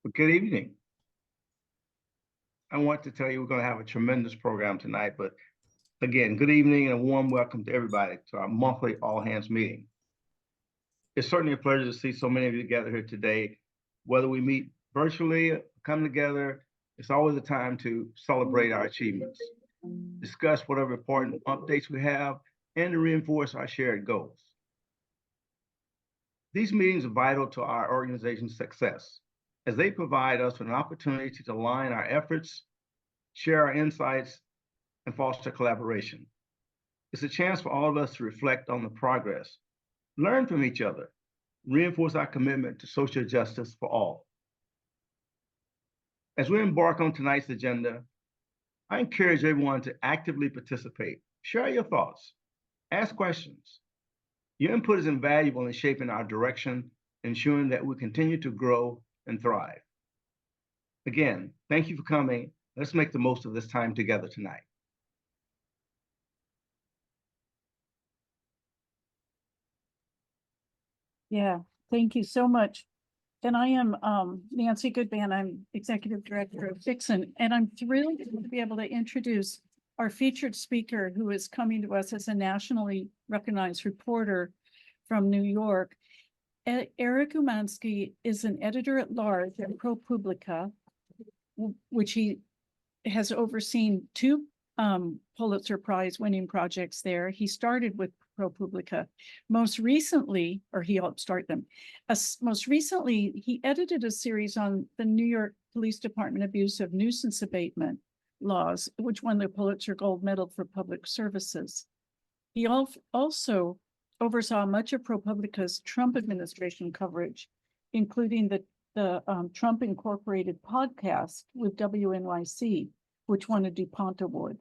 Well, good evening. I want to tell you we're going to have a tremendous program tonight, but again, good evening and a warm welcome to everybody to our monthly all hands meeting. It's certainly a pleasure to see so many of you together here today. Whether we meet virtually, come together, it's always a time to celebrate our achievements, discuss whatever important updates we have, and to reinforce our shared goals. These meetings are vital to our organization's success, as they provide us with an opportunity to align our efforts, share our insights, and foster collaboration. It's a chance for all of us to reflect on the progress, learn from each other, reinforce our commitment to social justice for all. As we embark on tonight's agenda, I encourage everyone to actively participate, share your thoughts, ask questions. Your input is invaluable in shaping our direction, ensuring that we continue to grow and thrive. Again, thank you for coming. Let's make the most of this time together tonight. Yeah, thank you so much. And I am Nancy Goodman. I'm Executive Director of FxSMC, and I'm thrilled to be able to introduce our featured speaker, who is coming to us as a nationally recognized reporter from New York. Eric Umansky is an editor-at-large at ProPublica, which he has overseen two Pulitzer Prize winning projects there. He started with ProPublica. Most recently, or he helped start them. Most recently, he edited a series on the New York Police Department abuse of nuisance abatement laws, which won the Pulitzer Gold Medal for Public Services. He also oversaw much of ProPublica's Trump administration coverage, including the Trump Incorporated podcast with WNYC, which won a DuPont Award.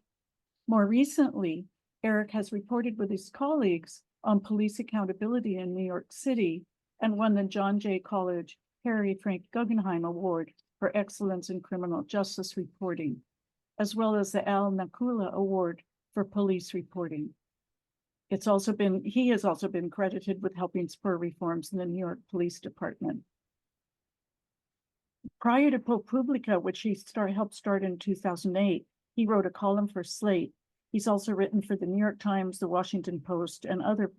More recently, Eric has reported with his colleagues on police accountability in New York City and won the John Jay College Harry Frank Guggenheim Award for Excellence in Criminal Justice Reporting, as well as the Al Nakula Award for Police Reporting. He has also been credited with helping spur reforms in the New York Police Department. Prior to ProPublica, which he helped start in 2008, he wrote a column for Slate. He's also written for the New York Times, the Washington Post, and other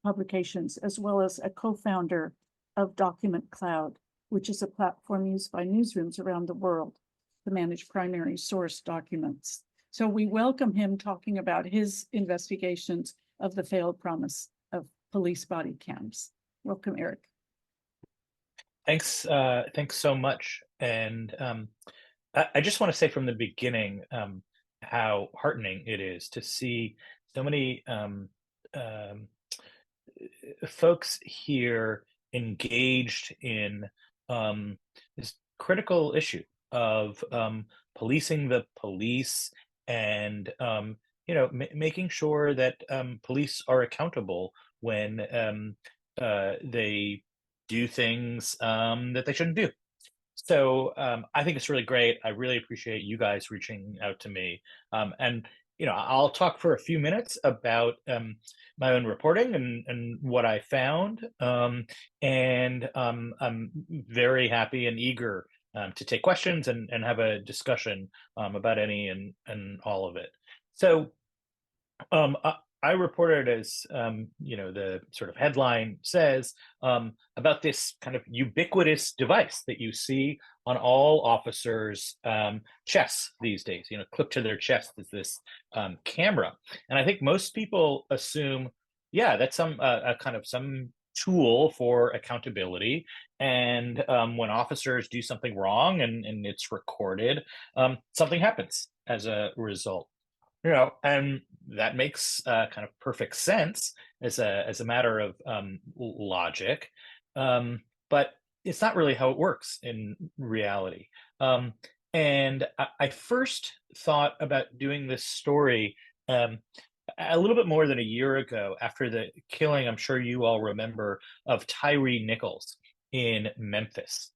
publications, as well as a co-founder of Document Cloud, which is a platform used by newsrooms around the world to manage primary source documents. So we welcome him talking about his investigations of the failed promise of police body cams. Welcome, Eric. Thanks so much. And I just want to say from the beginning how heartening it is to see so many folks here engaged in this critical issue of policing the police and making sure that police are accountable when they do things that they shouldn't do. So I think it's really great. I really appreciate you guys reaching out to me. And I'll talk for a few minutes about my own reporting and what I found. And I'm very happy and eager to take questions and have a discussion about any and all of it. So I reported, as the sort of headline says, about this kind of ubiquitous device that you see on all officers' chests these days. Clipped to their chest is this camera, and I think most people assume, yeah, that's some tool for accountability. And when officers do something wrong and it's recorded, something happens as a result. And that makes kind of perfect sense as a matter of logic, but it's not really how it works in reality. And I first thought about doing this story a little bit more than a year ago, after the killing, I'm sure you all remember, of Tyree Nichols in Memphis.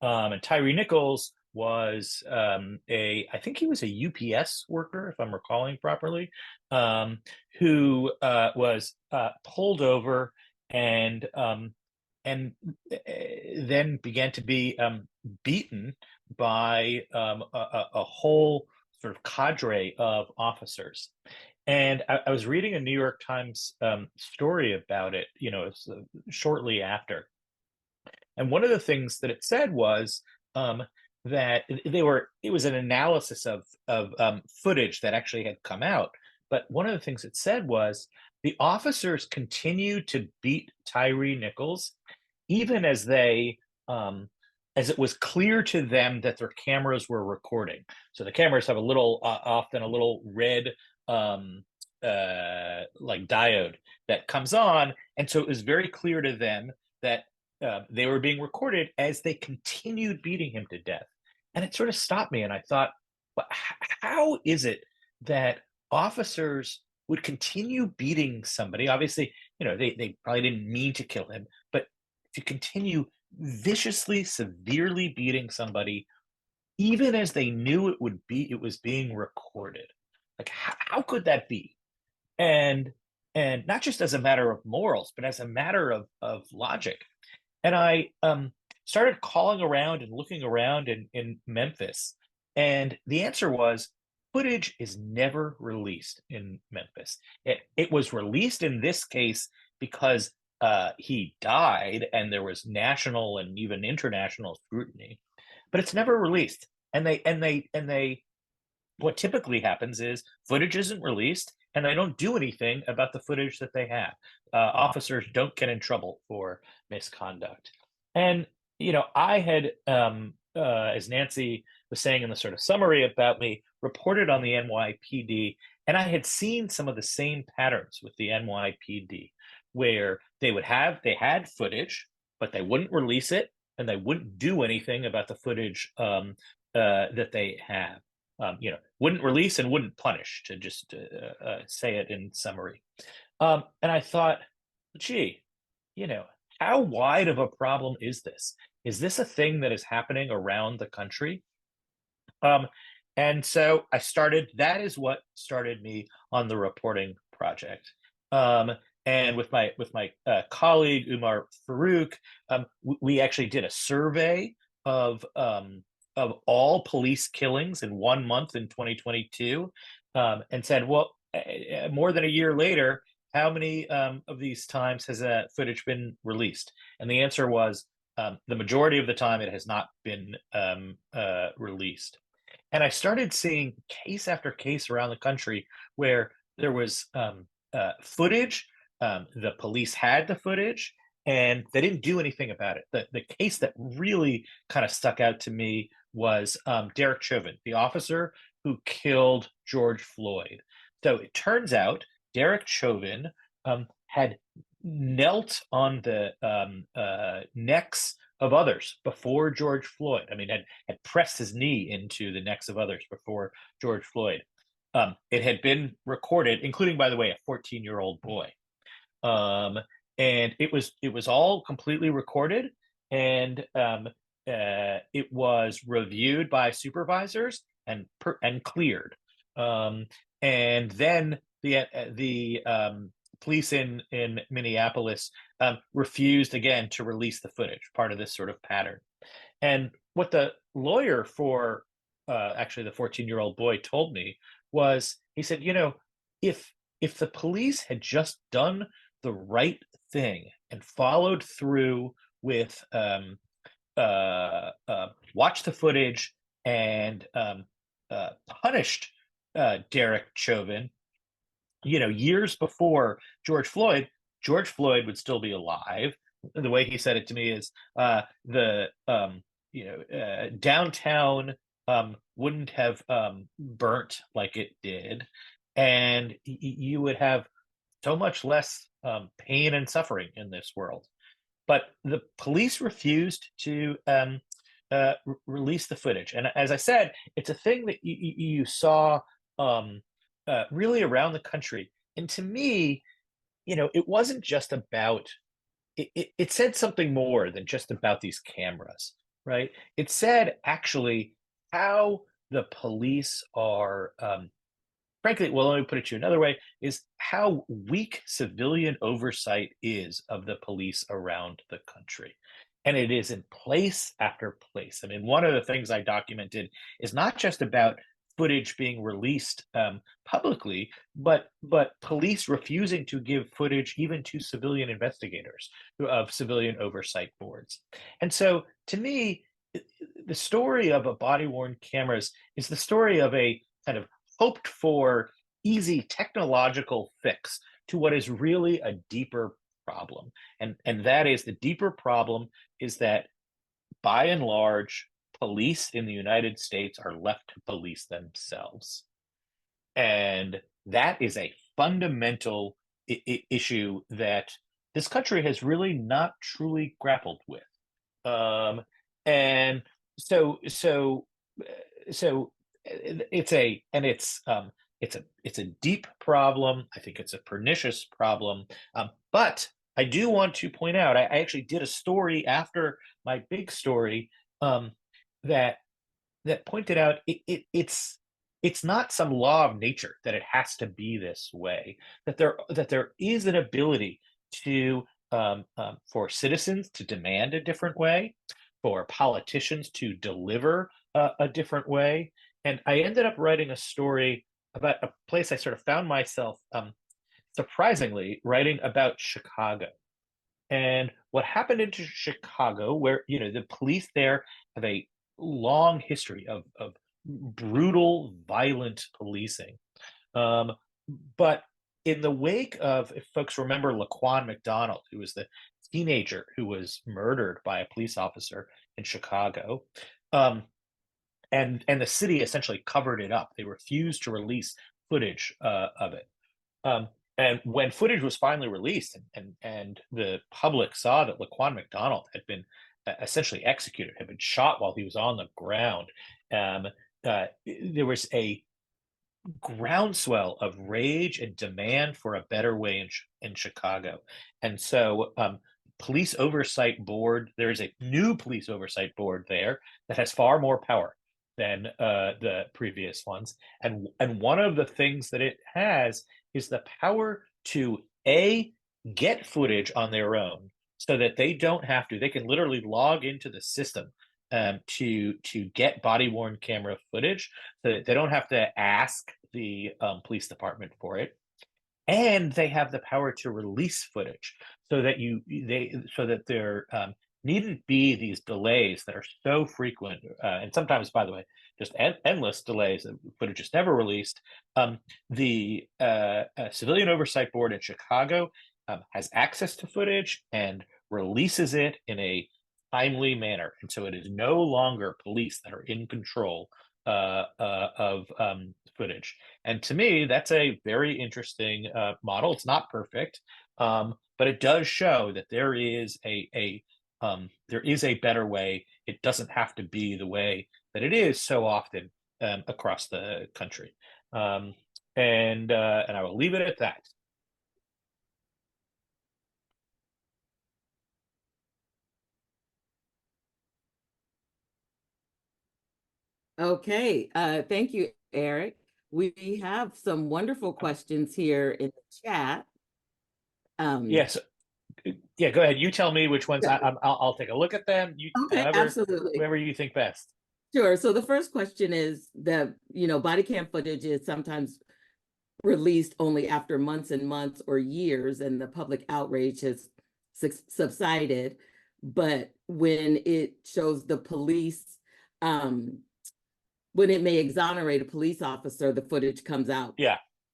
And Tyree Nichols was I think he was a UPS worker, if I'm recalling properly, who was pulled over and then began to be beaten by a whole sort of cadre of officers. And I was reading a New York Times story about it, shortly after. And one of the things that it said was that it was an analysis of footage that actually had come out. But one of the things it said was the officers continued to beat Tyree Nichols, even as as it was clear to them that their cameras were recording. So the cameras have often a little red like diode that comes on, and so it was very clear to them that they were being recorded as they continued beating him to death. And it sort of stopped me, and I thought, well, how is it that officers would continue beating somebody? Obviously, they probably didn't mean to kill him, but to continue viciously, severely beating somebody, even as they knew it was being recorded. Like, how could that be? And not just as a matter of morals, but as a matter of logic. And I started calling around and looking around in Memphis, and the answer was footage is never released in Memphis. It was released in this case because he died, and there was national and even international scrutiny, but it's never released. And they what typically happens is footage isn't released, and they don't do anything about the footage that they have. Officers don't get in trouble for misconduct. And I had, as Nancy was saying in the sort of summary about me, reported on the NYPD, and I had seen some of the same patterns with the NYPD, where they had footage, but they wouldn't release it, and they wouldn't do anything about the footage that they have. Wouldn't release and wouldn't punish, to just say it in summary. And I thought, gee, how wide of a problem is this? Is this a thing that is happening around the country? And so that is what started me on the reporting project. And with my colleague, Umar Farouk, we actually did a survey of all police killings in 1 month in 2022, and said, well, more than a year later, how many of these times has that footage been released? And the answer was the majority of the time it has not been released. And I started seeing case after case around the country where there was footage, the police had the footage, and they didn't do anything about it. The case that really kind of stuck out to me was Derek Chauvin, the officer who killed George Floyd. So it turns out Derek Chauvin had knelt on the necks of others before George Floyd. I mean, had pressed his knee into the necks of others before George Floyd. It had been recorded, including, by the way, a 14-year-old boy. And it was all completely recorded, and it was reviewed by supervisors and cleared. And then the police in Minneapolis refused again to release the footage, part of this sort of pattern. And what the lawyer for actually the 14-year-old boy told me was, he said, if the police had just done the right thing and followed through with watch the footage and punished Derek Chauvin, years before George Floyd would still be alive. The way he said it to me is downtown wouldn't have burnt like it did, and you would have so much less pain and suffering in this world. But the police refused to release the footage. And as I said, it's a thing that you saw really around the country. And to me, it wasn't just about, it said something more than just about these cameras, right? It said actually how the police are frankly, well, let me put it to you another way, is how weak civilian oversight is of the police around the country. And it is in place after place. I mean, one of the things I documented is not just about footage being released publicly, but police refusing to give footage even to civilian investigators of civilian oversight boards. And so, to me, the story of a body-worn cameras is the story of a kind of hoped for easy technological fix to what is really a deeper problem. And that is, the deeper problem is that by and large, police in the United States are left to police themselves. And that is a fundamental issue that this country has really not truly grappled with. And so so so it's a and it's a deep problem. I think it's a pernicious problem. But I do want to point out, I actually did a story after my big story, that pointed out it's not some law of nature that it has to be this way. That there is an ability to for citizens to demand a different way, for politicians to deliver a different way. And I ended up writing a story about a place I sort of found myself surprisingly writing about Chicago. And what happened in Chicago, where the police there have a long history of brutal, violent policing. But in the wake of, if folks remember Laquan McDonald, who was the teenager who was murdered by a police officer in Chicago, and the city essentially covered it up. They refused to release footage of it. And when footage was finally released, and the public saw that Laquan McDonald had been essentially executed, had been shot while he was on the ground, there was a groundswell of rage and demand for a better way in Chicago. And so police oversight board, there is a new police oversight board there that has far more power than the previous ones. And one of the things that it has is the power to get footage on their own, so that they don't have to, they can literally log into the system to get body-worn camera footage, so that they don't have to ask the police department for it. And they have the power to release footage, so that there needn't be these delays that are so frequent, and sometimes, by the way, just endless delays. Footage is never released. The Civilian Oversight Board in Chicago has access to footage and releases it in a timely manner, and so it is no longer police that are in control of footage. And to me, that's a very interesting model. It's not perfect, but it does show that there is a better way. It doesn't have to be the way that it is so often across the country. And I will leave it at that. Okay, thank you, Eric. We have some wonderful questions here in the chat. Yes. Yeah, go ahead. You tell me which ones. I'll take a look at them. Okay, absolutely. Whoever you think best. Sure. So the first question is that, body cam footage is sometimes released only after months and months or years, and the public outrage has subsided. But when it shows the police, when it may exonerate a police officer, the footage comes out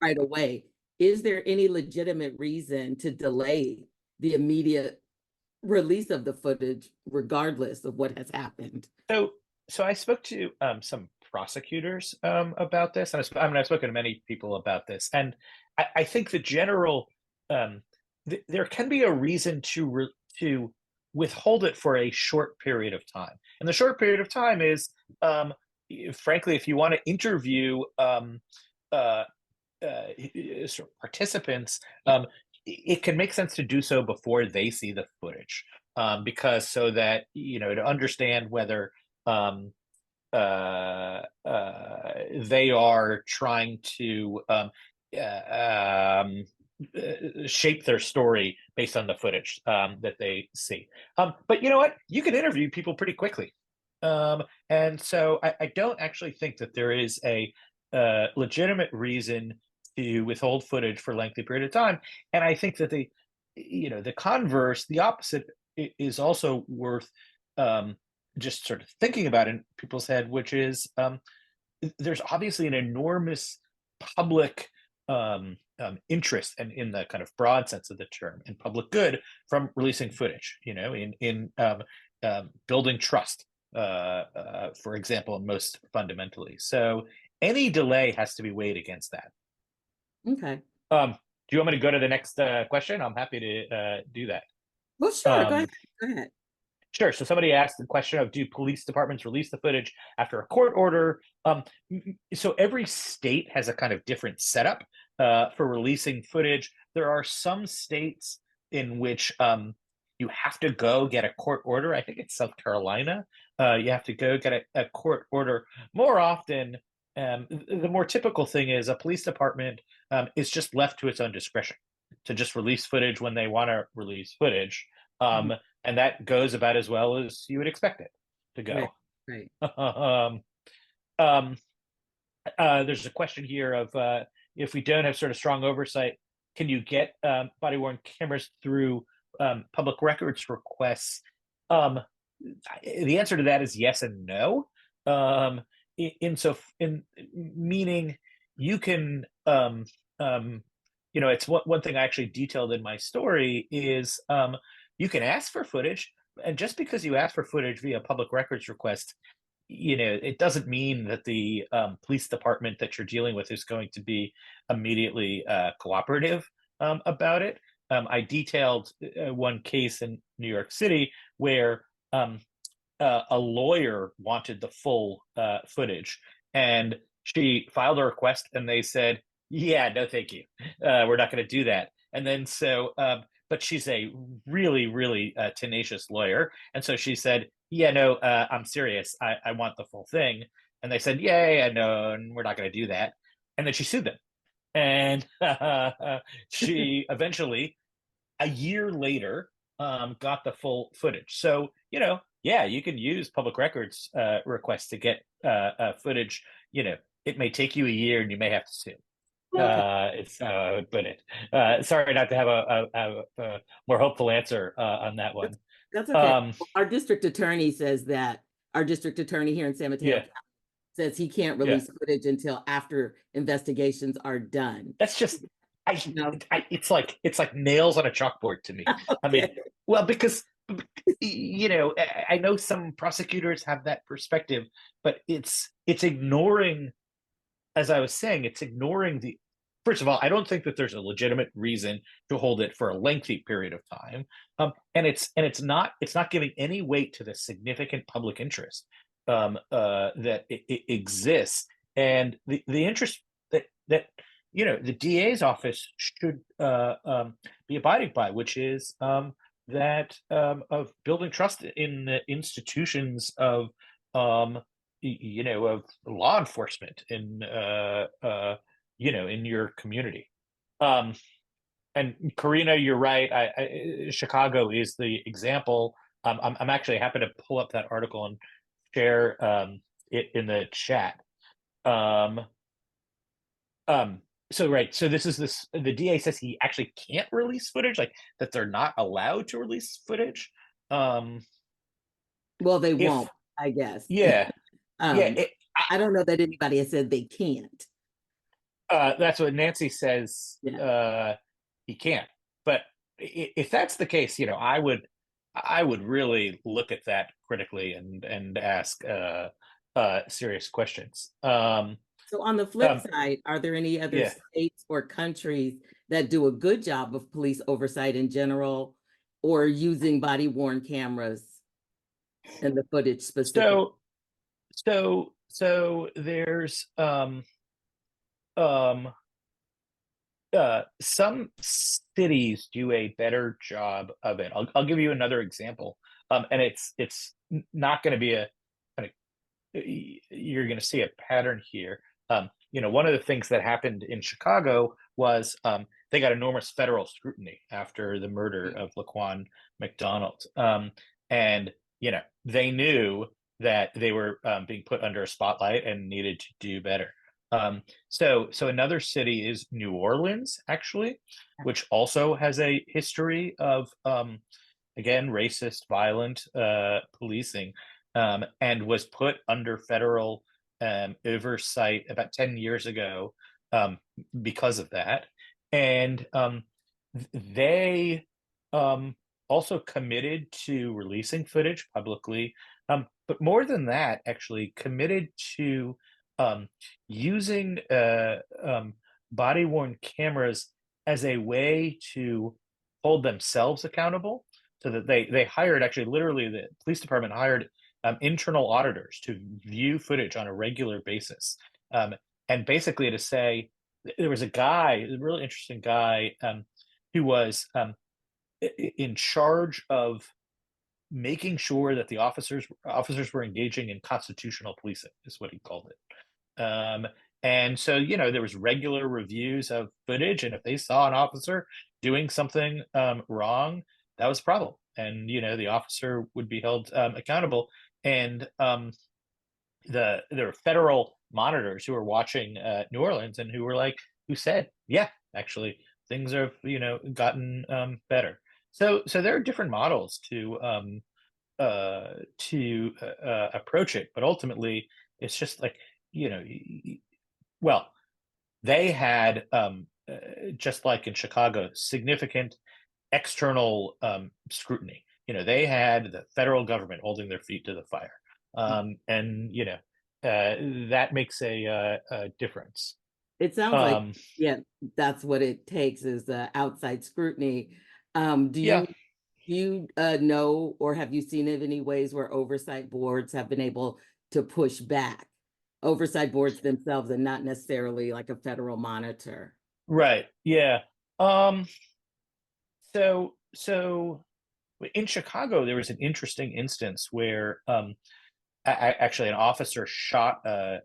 right away. Is there any legitimate reason to delay the immediate release of the footage, regardless of what has happened? So I spoke to some prosecutors about this, and I've spoken to many people about this, and I think the general there can be a reason to withhold it for a short period of time, and the short period of time is, frankly, if you want to interview sort of participants, it can make sense to do so before they see the footage, because so that to understand whether they are trying to shape their story based on the footage that they see. But you know what? You can interview people pretty quickly. And so I don't actually think that there is a legitimate reason to withhold footage for a lengthy period of time. And I think that the converse, the opposite, is also worth just sort of thinking about in people's head, which is there's obviously an enormous public interest, and in the kind of broad sense of the term, in public good from releasing footage. In building trust, for example, and most fundamentally. So any delay has to be weighed against that. Okay. Do you want me to go to the next question? I'm happy to do that. Well, sure. Go ahead. Go ahead. Sure. So somebody asked the question of, do police departments release the footage after a court order? So every state has a kind of different setup for releasing footage. There are some states in which you have to go get a court order. I think it's South Carolina. You have to go get a court order. More often, the more typical thing is a police department is just left to its own discretion to just release footage when they want to release footage. And that goes about as well as you would expect it to go. Right. There's a question here of if we don't have sort of strong oversight, can you get body-worn cameras through public records requests? The answer to that is yes and no. In meaning you can, it's one thing I actually detailed in my story is you can ask for footage, and just because you ask for footage via public records request, it doesn't mean that the police department that you're dealing with is going to be immediately cooperative about it. I detailed one case in New York City where a lawyer wanted the full footage, and she filed a request, and they said, "Yeah, no, thank you. We're not going to do that." And then but she's a really, really tenacious lawyer, and so she said, "Yeah, no, I'm serious. I want the full thing." And they said, "Yeah, no, we're not going to do that." And then she sued them, and she eventually, a year later, got the full footage. So yeah, you can use public records requests to get footage. It may take you a year, and you may have to sue. It's how I would put it. Sorry not to have a more hopeful answer on that one. That's okay. Our district attorney says that, our district attorney here in San Mateo County says he can't release footage until after investigations are done. That's just, it's like nails on a chalkboard to me. Okay. I mean, well, because I know some prosecutors have that perspective, but it's ignoring, as I was saying, it's ignoring first of all, I don't think that there's a legitimate reason to hold it for a lengthy period of time. And it's not giving any weight to the significant public interest that it exists, and the interest that the DA's office should be abiding by, which is that of building trust in the institutions of of law enforcement in in your community. And Karina, you're right. Chicago is the example. I'm actually happy to pull up that article and share it in the chat. So this is the DA says he actually can't release footage, like that they're not allowed to release footage. Well, they won't, I guess. Yeah. I don't know that anybody has said they can't. That's what Nancy says. Yeah. He can't. But if that's the case, I would really look at that critically and ask serious questions. So on the flip side, are there any other states or countries that do a good job of police oversight in general, or using body-worn cameras and the footage specifically? So there's some cities do a better job of it. I'll give you another example, and it's not going to be you're going to see a pattern here. One of the things that happened in Chicago was they got enormous federal scrutiny after the murder of Laquan McDonald. And, they knew that they were being put under a spotlight and needed to do better. So another city is New Orleans, actually, which also has a history of, again, racist, violent policing, and was put under federal oversight about 10 years ago because of that. And they also committed to releasing footage publicly, but more than that, actually committed to using body-worn cameras as a way to hold themselves accountable, so that they hired, actually literally the police department hired internal auditors to view footage on a regular basis, and basically to say, there was a guy, a really interesting guy, who was in charge of making sure that the officers were engaging in constitutional policing, is what he called it. And so, there was regular reviews of footage, and if they saw an officer doing something wrong, that was a problem, and the officer would be held accountable. And there were federal monitors who were watching New Orleans, and who said, yeah, actually things have gotten better. So there are different models to approach it, but ultimately it's just like, well, they had just like in Chicago, significant external scrutiny. They had the federal government holding their feet to the fire, and that makes a difference. It sounds like, yeah, that's what it takes, is the outside scrutiny. Do Yeah. you know, or have you seen of any ways where oversight boards have been able to push back? Oversight boards themselves, and not necessarily like a federal monitor. Right. Yeah. So in Chicago, there was an interesting instance where actually an officer shot a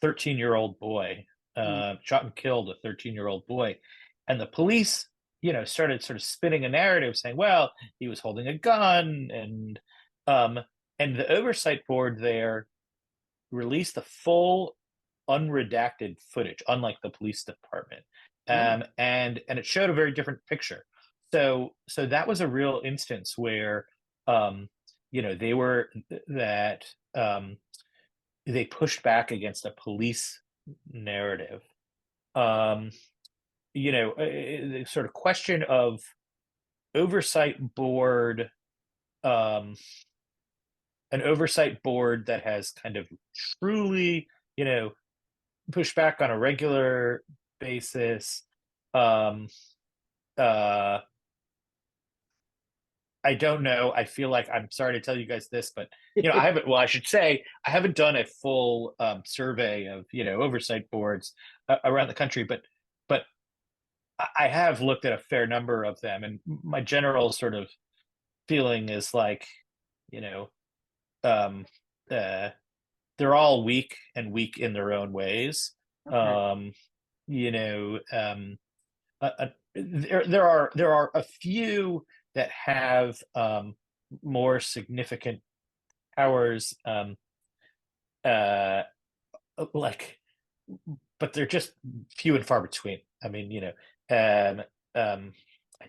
13-year-old boy, shot and killed a 13-year-old boy, and the police, started sort of spinning a narrative saying, well, he was holding a gun, and the oversight board there released the full unredacted footage, unlike the police department. And it showed a very different picture. So that was a real instance where they were that they pushed back against a police narrative. The sort of question of oversight board, an oversight board that has kind of truly, push back on a regular basis. I don't know. I feel like, I'm sorry to tell you guys this, but I should say I haven't done a full survey of oversight boards around the country, but I have looked at a fair number of them, and my general sort of feeling is like, they're all weak in their own ways. Okay. There are a few that have more significant powers, but they're just few and far between. I mean, I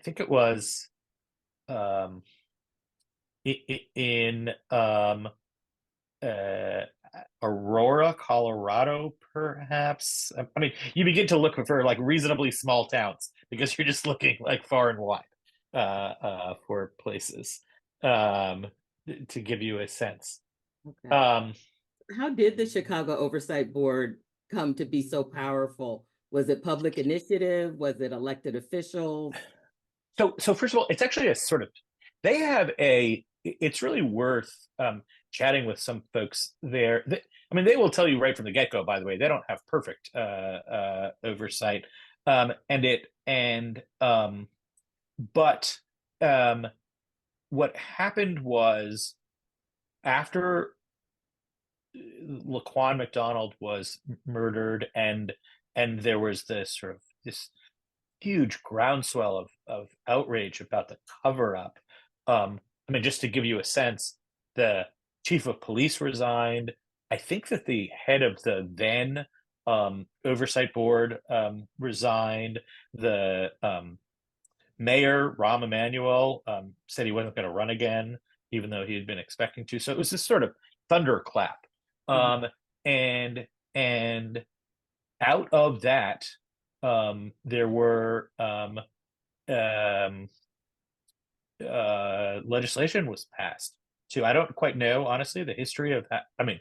think it was in Aurora, Colorado, perhaps. I mean, you begin to look for like reasonably small towns because you're just looking like far and wide for places, to give you a sense. Okay. How did the Chicago Oversight Board come to be so powerful? Was it public initiative? Was it elected officials? So first of all, it's actually a sort of, it's really worth chatting with some folks there. They will tell you right from the get-go, by the way, they don't have perfect oversight. But what happened was after Laquan McDonald was murdered, and there was this huge groundswell of outrage about the cover up. I mean, just to give you a sense, the chief of police resigned. I think that the head of the then oversight board resigned. The mayor, Rahm Emanuel, said he wasn't going to run again, even though he had been expecting to. So it was this sort of thunderclap. And out of that, there were legislation was passed to, I don't quite know, honestly, the history of that. I mean,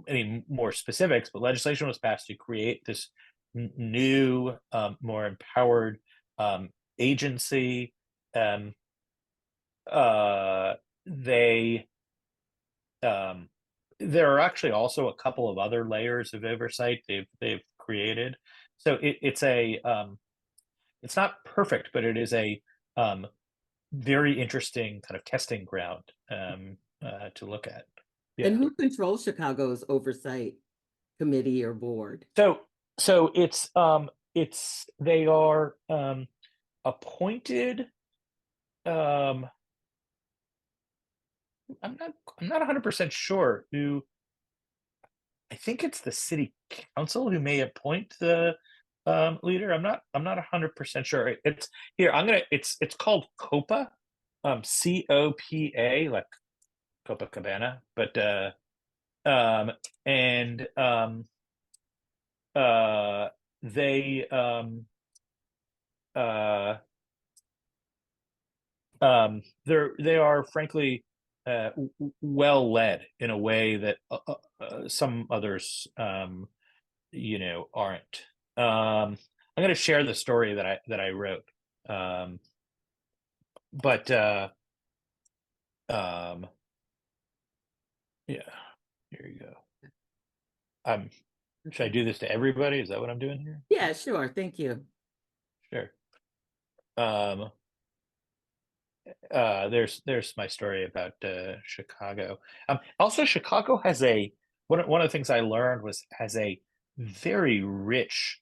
any more specifics, but legislation was passed to create this new, more empowered agency. They there are actually also a couple of other layers of oversight they've created. So it's not perfect, but it is a very interesting kind of testing ground to look at. Yeah. And who controls Chicago's oversight committee or board? So it's they are appointed. I'm not 100% sure who. I think it's the city council who may appoint the leader. I'm not 100% sure. It's here. It's called COPA, COPA, like Copacabana, but they they are frankly well led in a way that some others aren't. I'm going to share the story that I wrote, but yeah, here you go. Should I do this to everybody? Is that what I'm doing here? Yeah, sure. Thank you. Sure. There's my story about Chicago. Also, Chicago has one of the things I learned has a very rich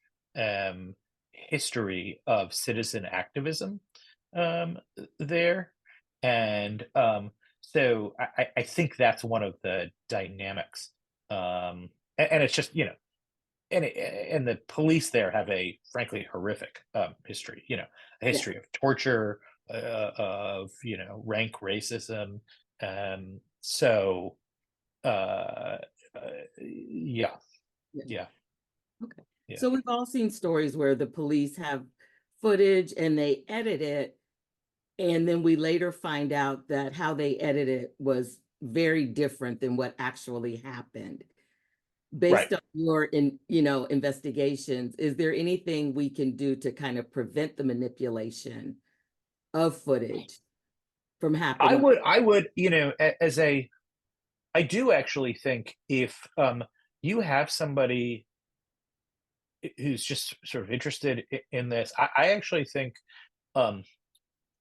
history of citizen activism there, and so I think that's one of the dynamics, and it's just and the police there have a frankly horrific history, a history of torture, of rank racism, so yeah. Okay. Yeah. So we've all seen stories where the police have footage and they edit it, and then we later find out that how they edit it was very different than what actually happened. Based on your investigations, is there anything we can do to kind of prevent the manipulation of footage from happening? I would, I do actually think if you have somebody who's just sort of interested in this, I actually think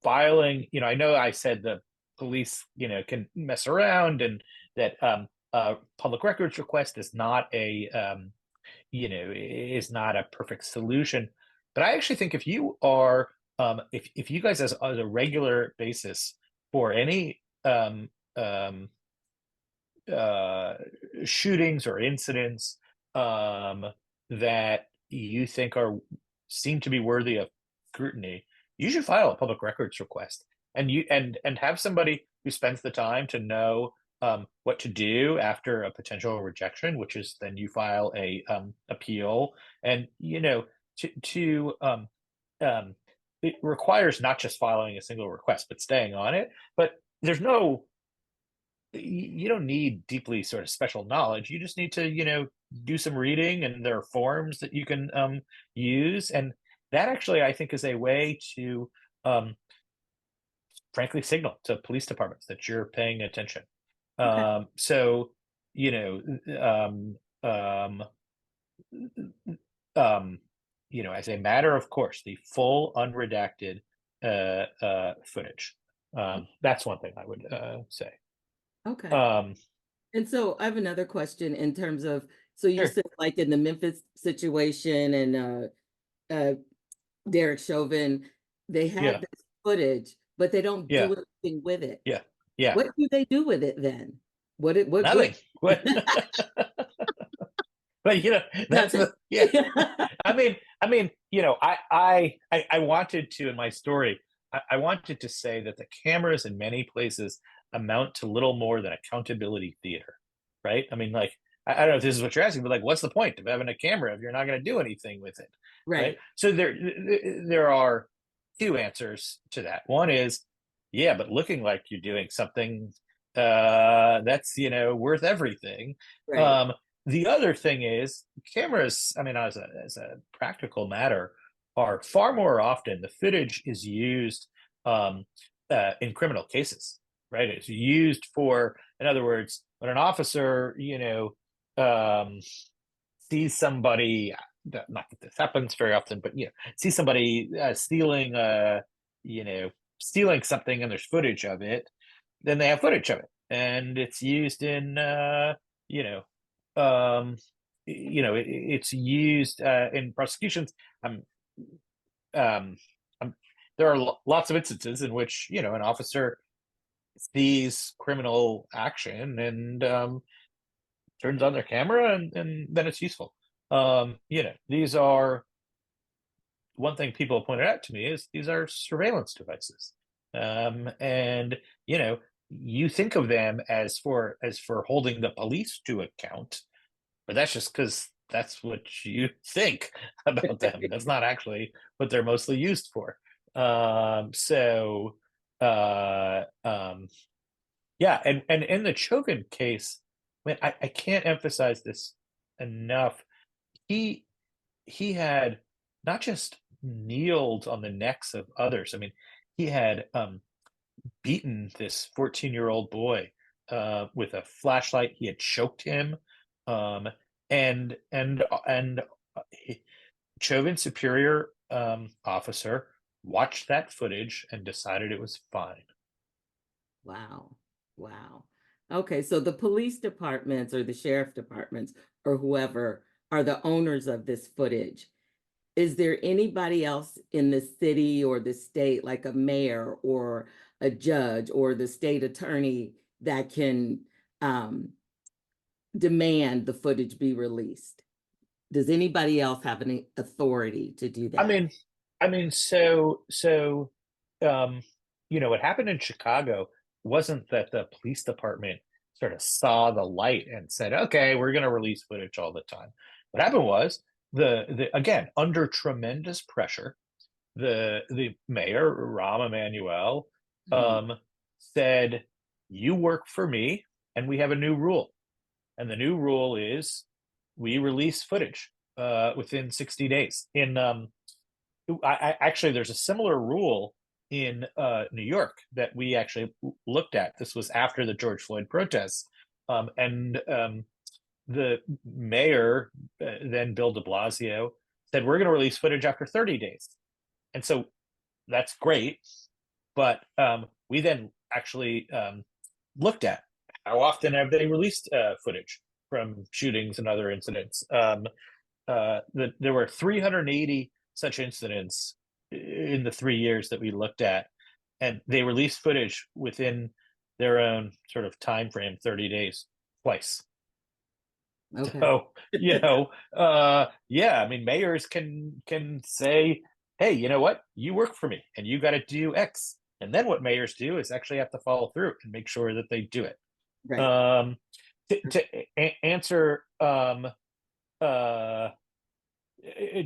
filing, I know I said the police, can mess around, and that public records request is not a perfect solution, but I actually think if you are if you guys as a regular basis for any shootings or incidents that you think seem to be worthy of scrutiny, you should file a public records request, and have somebody who spends the time to know what to do after a potential rejection, which is then you file a appeal, and it requires not just filing a single request but staying on it. But you don't need deeply sort of special knowledge. You just need to do some reading, and there are forms that you can use, and that actually I think is a way to frankly signal to police departments that you're paying attention. Okay. So as a matter of course, the full unredacted footage That's one thing I would say. Okay. Um, And so I have another question in terms of, so you Sure. said like in the Memphis situation and Derek Chauvin, they Yeah. had this footage, but they don't Yeah. do anything with it. Yeah. Yeah. What do they do with it then? What Nothing. What? But that's nothing. yeah. I mean, I wanted to in my story. I wanted to say that the cameras in many places amount to little more than accountability theater, right? I mean, like, I don't know if this is what you're asking, but like, what's the point of having a camera if you're not going to do anything with it, right? Right. So there are two answers to that. One is, yeah, but looking like you're doing something that's worth everything. Right. The other thing is cameras, I mean, as a practical matter, are far more often the footage is used in criminal cases, right? It's used for, in other words, when an officer, sees somebody, not that this happens very often, but sees somebody stealing something and there's footage of it, then they have footage of it, and it's used in it's used in prosecutions. Um, um, there are lots of instances in which an officer sees criminal action and turns on their camera, and then it's useful. These are one thing people have pointed out to me is these are surveillance devices, and you think of them as for holding the police to account, but that's just because that's what you think about them. That's not actually what they're mostly used for. Yeah, and in the Chauvin case, I can't emphasize this enough. He had not just kneeled on the necks of others. I mean, he had beaten this 14-year-old boy with a flashlight. He had choked him, and Chauvin's superior officer watched that footage and decided it was fine. Wow. Wow. Okay, so the police departments or the sheriff departments or whoever are the owners of this footage. Is there anybody else in the city or the state, like a mayor or a judge or the state attorney, that can demand the footage be released? Does anybody else have any authority to do that? I mean, what happened in Chicago wasn't that the police department sort of saw the light and said, okay, we're going to release footage all the time. What happened was again, under tremendous pressure, the mayor, Rahm Emanuel, said, you work for me and we have a new rule. And the new rule is we release footage within 60 days. Actually, there's a similar rule in New York that we actually looked at. This was after the George Floyd protests. And the mayor, then Bill de Blasio, said, we're going to release footage after 30 days. And so that's great. But we then actually looked at how often have they released footage from shootings and other incidents. There were 380 such incidents in the 3 years that we looked at, and they released footage within their own sort of time frame, 30 days, twice. Okay. So, I mean, mayors can say, hey, you know what? You work for me and you got to do X. And then what mayors do is actually have to follow through and make sure that they do it. Right. Answer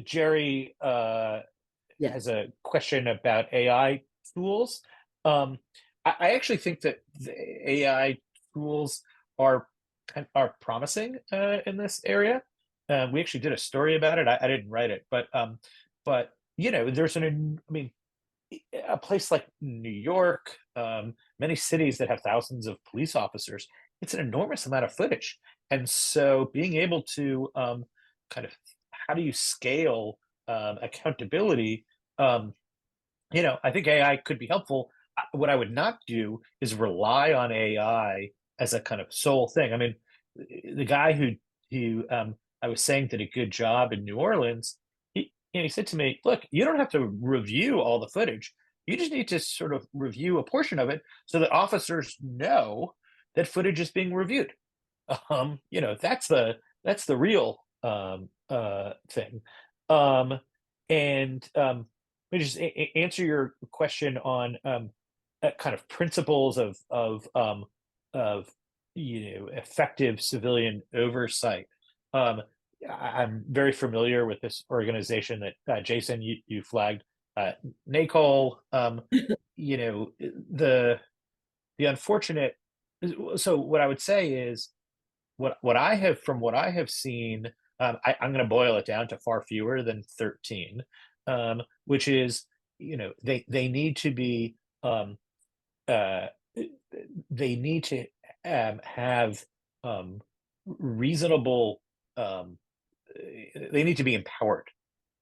Jerry Yes. has a question about AI tools. I actually think that the AI tools are promising in this area. We actually did a story about it. I didn't write it, but there's a place like New York, many cities that have thousands of police officers. It's an enormous amount of footage, and so being able to kind of, how do you scale accountability? I think AI could be helpful. what I would not do is rely on AI as a kind of sole thing. I mean, the guy who I was saying did a good job in New Orleans. He said to me, "Look, you don't have to review all the footage. You just need to sort of review a portion of it so that officers know that footage is being reviewed." That's the real thing. And let me just answer your question on kind of principles of effective civilian oversight. I'm very familiar with this organization that Jason you flagged, NACOL. The unfortunate. So what I would say is what I have seen. I'm going to boil it down to far fewer than 13, which is they need to be uh, they need to have reasonable. They need to be empowered.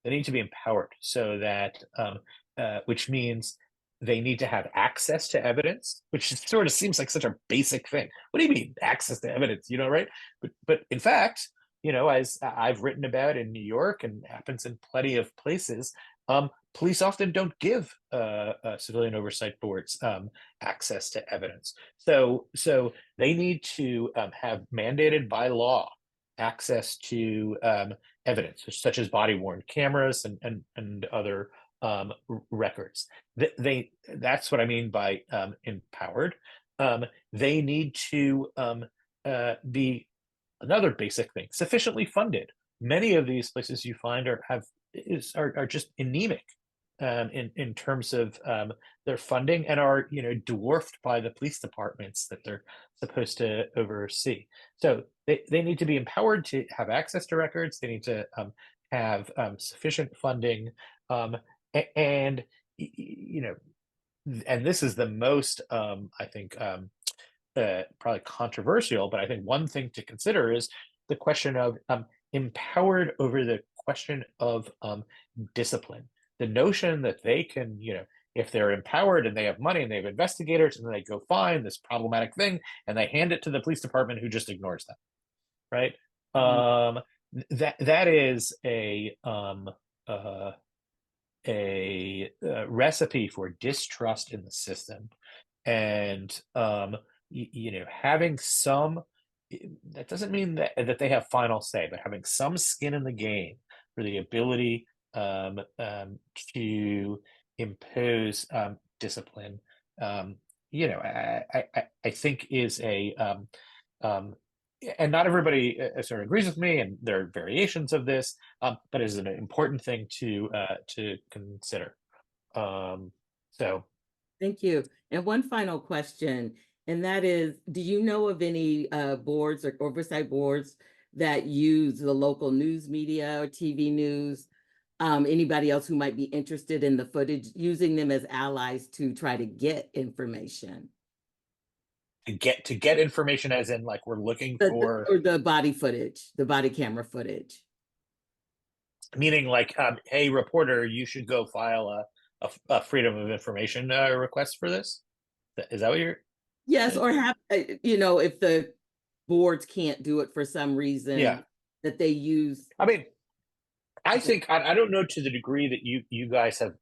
They need to be empowered so that, which means they need to have access to evidence, which sort of seems like such a basic thing. What do you mean access to evidence? Right? But in fact, as I've written about in New York and happens in plenty of places, police often don't give civilian oversight boards access to evidence. So they need to have mandated by law access to evidence, such as body-worn cameras and other records. That's what I mean by empowered. They need to be, another basic thing, sufficiently funded. Many of these places you find are just anemic in terms of their funding, and are dwarfed by the police departments that they're supposed to oversee. So they need to be empowered to have access to records. They need to have sufficient funding, and and this is the most I think probably controversial, but I think one thing to consider is the question of empowered over the question of discipline. The notion that they can, if they're empowered and they have money and they have investigators, and then they go find this problematic thing and they hand it to the police department, who just ignores them, right? That is a recipe for distrust in the system, and having some, that doesn't mean that they have final say, but having some skin in the game for the ability to impose discipline, I think is and not everybody sort of agrees with me, and there are variations of this, but is an important thing to consider. So. Thank you. And one final question, and that is, do you know of any boards or oversight boards that use the local news media or TV news? Anybody else who might be interested in the footage, using them as allies to try to get information? To get information, as in, like, we're looking for or the body footage, the body camera footage. Meaning, like, hey, reporter, you should go file a freedom of information request for this. Is that what you're? Yes, or have if the boards can't do it for some reason, that they use. I mean, I think I don't know to the degree that you guys have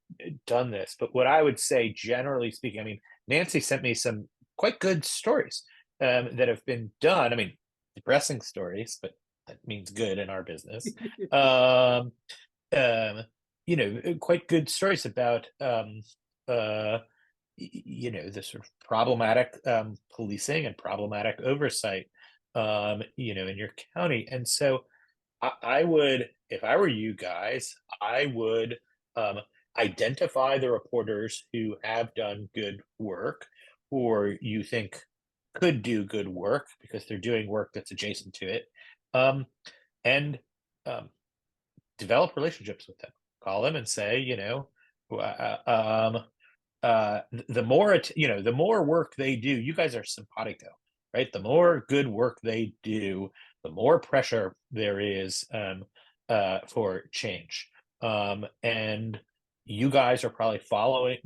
done this, but what I would say, generally speaking, I mean, Nancy sent me some quite good stories that have been done. I mean, depressing stories, but that means good in our business. Quite good stories about the sort of problematic policing and problematic oversight in your county. And so I would, if I were you guys, I would identify the reporters who have done good work, or you think could do good work because they're doing work that's adjacent to it, and develop relationships with them. Call them and say, the more work they do, you guys are simpatico, right? The more good work they do, the more pressure there is for change. And you guys are probably following,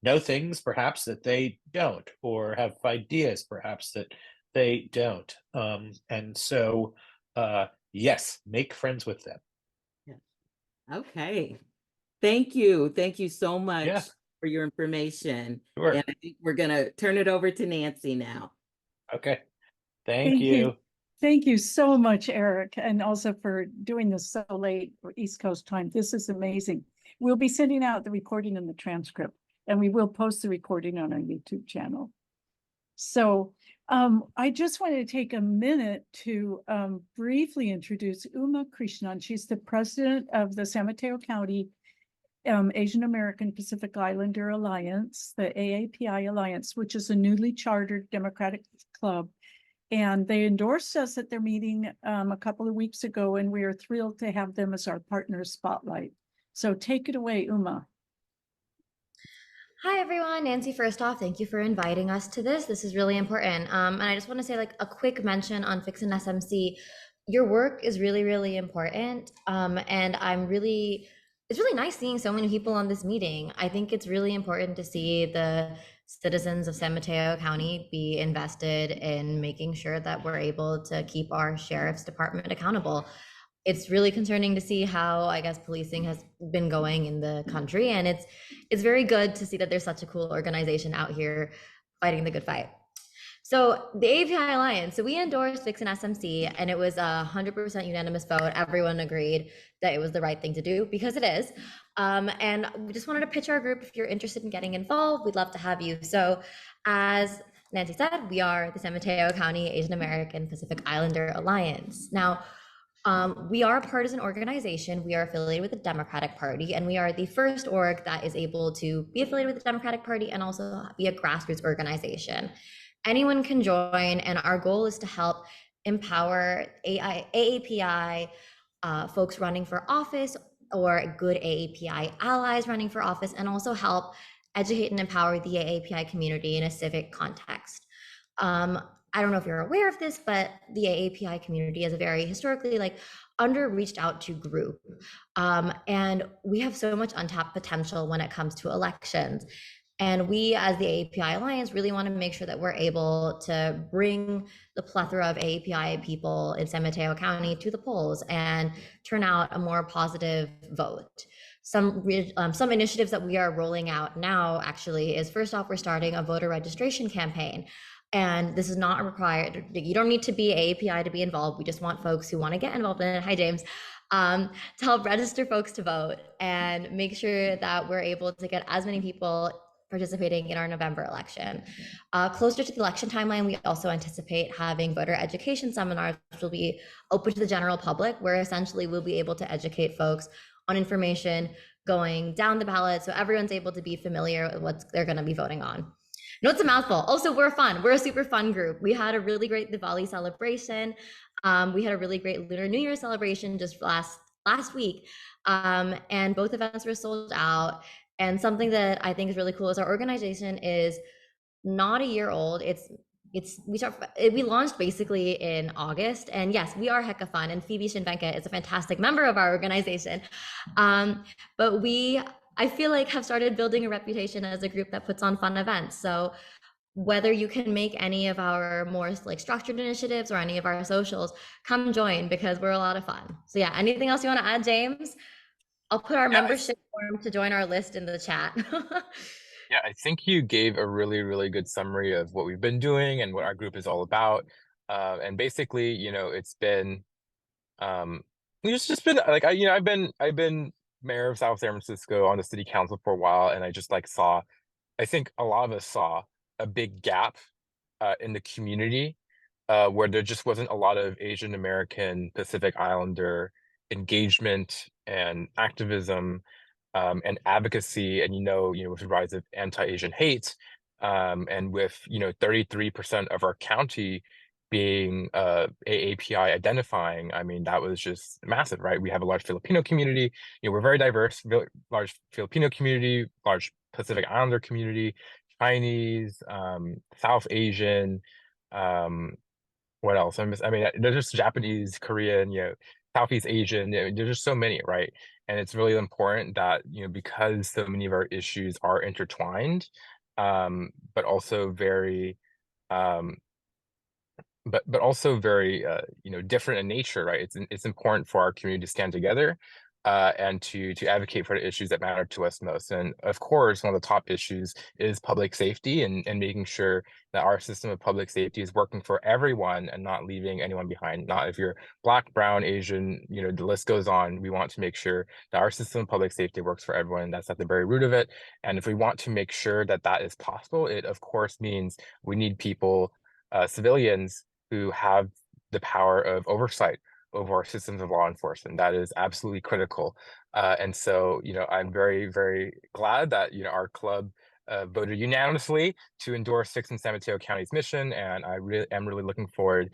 know things perhaps that they don't, or have ideas perhaps that they don't. And so, yes, make friends with them. Okay. Thank you. Thank you so much Yeah. for your information. Sure. And I think we're going to turn it over to Nancy now. Okay. Thank you. Thank you so much, Eric, and also for doing this so late for East Coast time. This is amazing. We'll be sending out the recording and the transcript, and we will post the recording on our YouTube channel. So I just wanted to take a minute to briefly introduce Krishnan. She's the president of the San Mateo County Asian American Pacific Islander Alliance, the AAPI Alliance, which is a newly chartered Democratic club. And they endorsed us at their meeting a couple of weeks ago, and we are thrilled to have them as our partner spotlight. So take it away, Uma. Hi, everyone. Nancy, first off, thank you for inviting us to this. This is really important. And I just want to say like a quick mention on FxSMC. Your work is really, really important. And it's really nice seeing so many people on this meeting. I think it's really important to see the citizens of San Mateo County be invested in making sure that we're able to keep our sheriff's department accountable. It's really concerning to see how, I guess, policing has been going in the country. And it's very good to see that there's such a cool organization out here fighting the good fight. So the AAPI Alliance, so we endorsed FxSMC, and it was a 100% unanimous vote. Everyone agreed that it was the right thing to do, because it is. And we just wanted to pitch our group. If you're interested in getting involved, we'd love to have you. So as Nancy said, we are the San Mateo County Asian American Pacific Islander Alliance. Now, we are a partisan organization. We are affiliated with the Democratic Party, and we are the first org that is able to be affiliated with the Democratic Party and also be a grassroots organization. Anyone can join, and our goal is to help empower AAPI folks running for office, or good AAPI allies running for office, and also help educate and empower the AAPI community in a civic context. I don't know if you're aware of this, but the AAPI community is a very historically under reached out to group. And we have so much untapped potential when it comes to elections. And we, as the AAPI Alliance, really want to make sure that we're able to bring the plethora of AAPI people in San Mateo County to the polls and turn out a more positive vote. Some initiatives that we are rolling out now actually is, first off, we're starting a voter registration campaign. And this is not required. You don't need to be AAPI to be involved. We just want folks who want to get involved in it. Hi, James. To help register folks to vote and make sure that we're able to get as many people participating in our November election. Closer to the election timeline, we also anticipate having voter education seminars, which will be open to the general public, where essentially we'll be able to educate folks on information going down the ballot, so everyone's able to be familiar with what they're going to be voting on. No, it's a mouthful. Also, we're fun. We're a super fun group. We had a really great Diwali celebration. We had a really great Lunar New Year celebration just last week. And both events were sold out. And something that I think is really cool is our organization is not a year old. We launched basically in August, and yes, we are hecka fun. And Phoebe Shinvenka is a fantastic member of our organization. But I feel like have started building a reputation as a group that puts on fun events. So whether you can make any of our more structured initiatives or any of our socials, come join, because we're a lot of fun. So yeah, anything else you want to add, James? I'll put our membership form to join our list in the chat. Yeah, I think you gave a really, really good summary of what we've been doing and what our group is all about. And basically, it's been, it's just been I've been mayor of South San Francisco, on the city council for a while, and I just I think a lot of us saw a big gap in the community where there just wasn't a lot of Asian American Pacific Islander engagement and activism and advocacy. And with the rise of anti-Asian hate, and with 33% of our county being AAPI identifying, I mean, that was just massive, right? We have a large Filipino community. We're very diverse, large Filipino community, large Pacific Islander community, Chinese, South Asian, what else? I mean, there's just Japanese, Korean, Southeast Asian. There's just so many, right? And it's really important that, because so many of our issues are intertwined, but also very, um, but also very different in nature, right? It's important for our community to stand together and to advocate for the issues that matter to us most. And of course, one of the top issues is public safety and making sure that our system of public safety is working for everyone and not leaving anyone behind. Not if you're Black, brown, Asian, the list goes on. We want to make sure that our system of public safety works for everyone. That's at the very root of it. And if we want to make sure that that is possible, it of course means we need people, civilians, who have the power of oversight over our systems of law enforcement. That is absolutely critical. And so, I'm very, very glad that, our club voted unanimously to endorse Fix in San Mateo County's mission. And I am really looking forward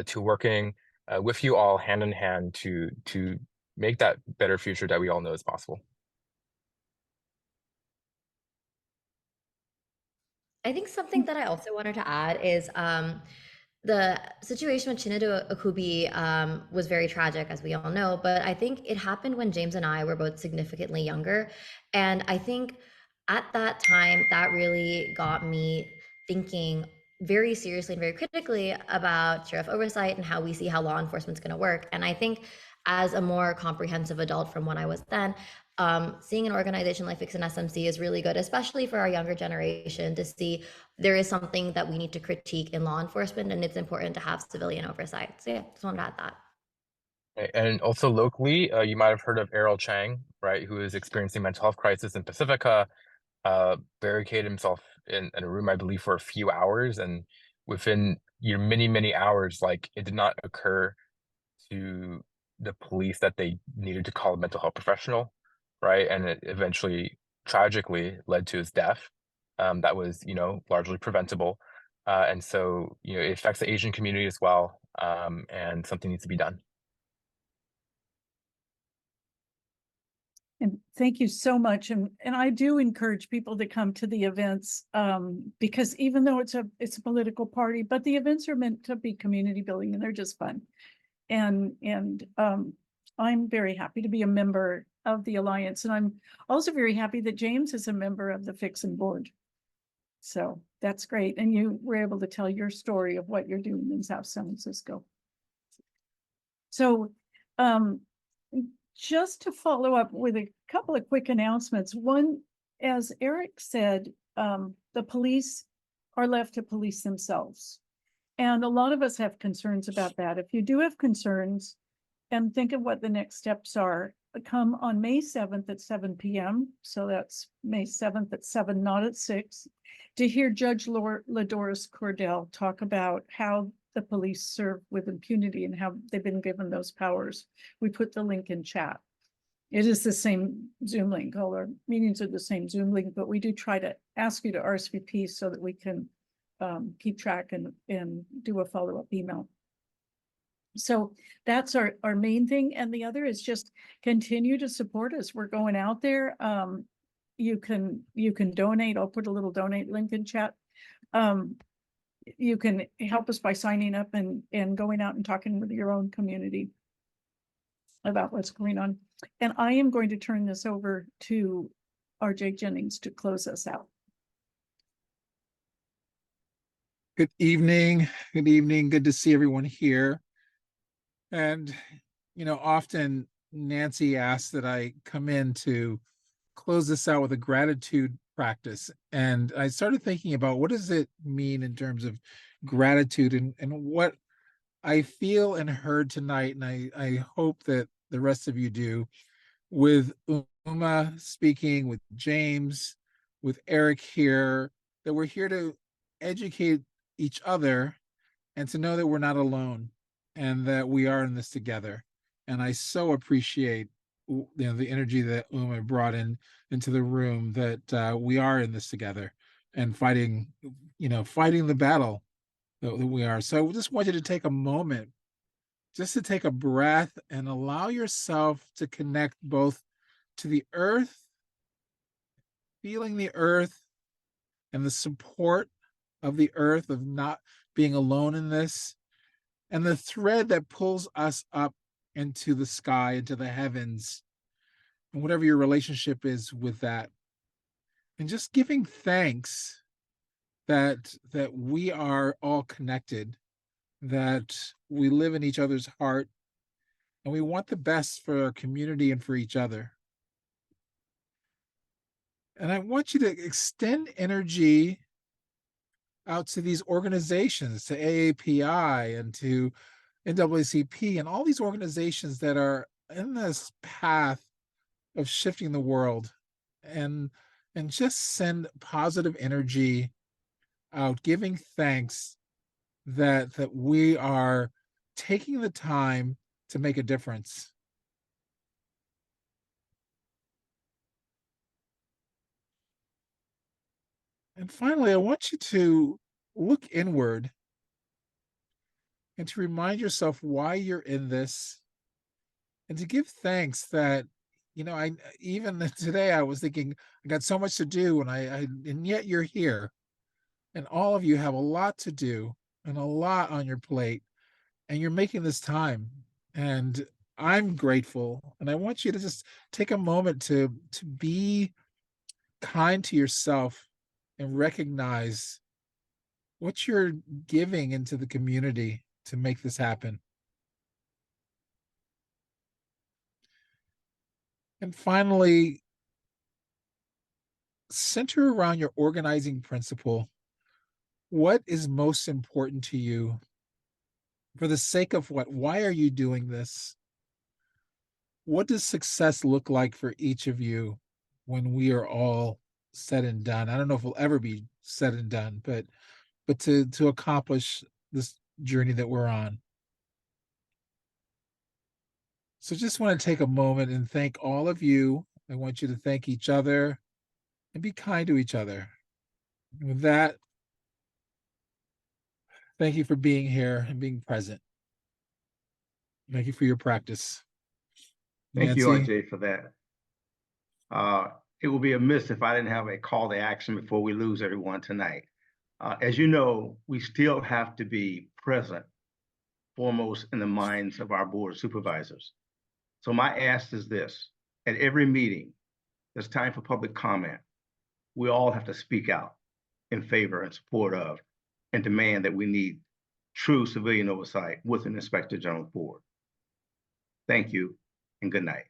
to working with you all hand in hand to make that better future that we all know is possible. I think something that I also wanted to add is the situation with Chinedu Akubi was very tragic, as we all know, but I think it happened when James and I were both significantly younger. And I think at that time, that really got me thinking very seriously and very critically about sheriff oversight and how we see how law enforcement is going to work. And I think as a more comprehensive adult from when I was then, seeing an organization like FxSMC is really good, especially for our younger generation, to see there is something that we need to critique in law enforcement, and it's important to have civilian oversight. So yeah, just wanted to add that. And also locally, you might have heard of Errol Chang, right, who is experiencing mental health crisis in Pacifica, barricaded himself in a room, I believe, for a few hours. And within many, many hours, like, it did not occur to the police that they needed to call a mental health professional, right? And it eventually tragically led to his death. That was, largely preventable. And so, it affects the Asian community as well. And something needs to be done. And thank you so much. And I do encourage people to come to the events because even though it's a political party, but the events are meant to be community building and they're just fun. And I'm very happy to be a member of the Alliance. And I'm also very happy that James is a member of the Fixin' board. So that's great. And you were able to tell your story of what you're doing in South San Francisco. So just to follow up with a couple of quick announcements. One, as Eric said, the police are left to police themselves. And a lot of us have concerns about that. If you do have concerns and think of what the next steps are, come on May 7th at 7 p.m. So that's May 7th at 7, not at 6, to hear Judge Ladoris Cordell talk about how the police serve with impunity and how they've been given those powers. We put the link in chat. It is the same Zoom link. All our meetings are the same Zoom link, but we do try to ask you to RSVP so that we can keep track and do a follow-up email. So that's our main thing. And the other is just continue to support us. We're going out there. You can donate. I'll put a little donate link in chat. You can help us by signing up and going out and talking with your own community about what's going on. And I am going to turn this over to RJ Jennings to close us out. Good evening. Good evening. Good to see everyone here. And, often Nancy asks that I come in to close this out with a gratitude practice. And I started thinking about what does it mean in terms of gratitude and what I feel and heard tonight. And I hope that the rest of you do, with Uma speaking, with James, with Eric here, that we're here to educate each other and to know that we're not alone and that we are in this together. And I so appreciate the energy that Uma brought into the room, that we are in this together and fighting the battle that we are. So I just want you to take a moment just to take a breath and allow yourself to connect both to the earth, feeling the earth and the support of the earth, of not being alone in this, and the thread that pulls us up into the sky, into the heavens, and whatever your relationship is with that, and just giving thanks that we are all connected, that we live in each other's heart, and we want the best for our community and for each other. And I want you to extend energy out to these organizations, to AAPI and to NAACP and all these organizations that are in this path of shifting the world, and just send positive energy out, giving thanks that we are taking the time to make a difference. And finally, I want you to look inward and to remind yourself why you're in this, and to give thanks that, I even today I was thinking I got so much to do, and yet you're here, and all of you have a lot to do and a lot on your plate, and you're making this time, and I'm grateful. And I want you to just take a moment to be kind to yourself and recognize what you're giving into the community to make this happen. And finally, center around your organizing principle. What is most important to you? For the sake of what? Why are you doing this? What does success look like for each of you when we are all said and done? I don't know if we'll ever be said and done, but to accomplish this journey that we're on. So just want to take a moment and thank all of you. I want you to thank each other and be kind to each other. And with that, thank you for being here and being present. Thank you for your practice. Thank you, Nancy? RJ, for that. It would be amiss if I didn't have a call to action before we lose everyone tonight. As you know, we still have to be present, foremost in the minds of our board of supervisors. So my ask is this: at every meeting, there's time for public comment. We all have to speak out in favor and support of and demand that we need true civilian oversight with an Inspector General board. Thank you and good night.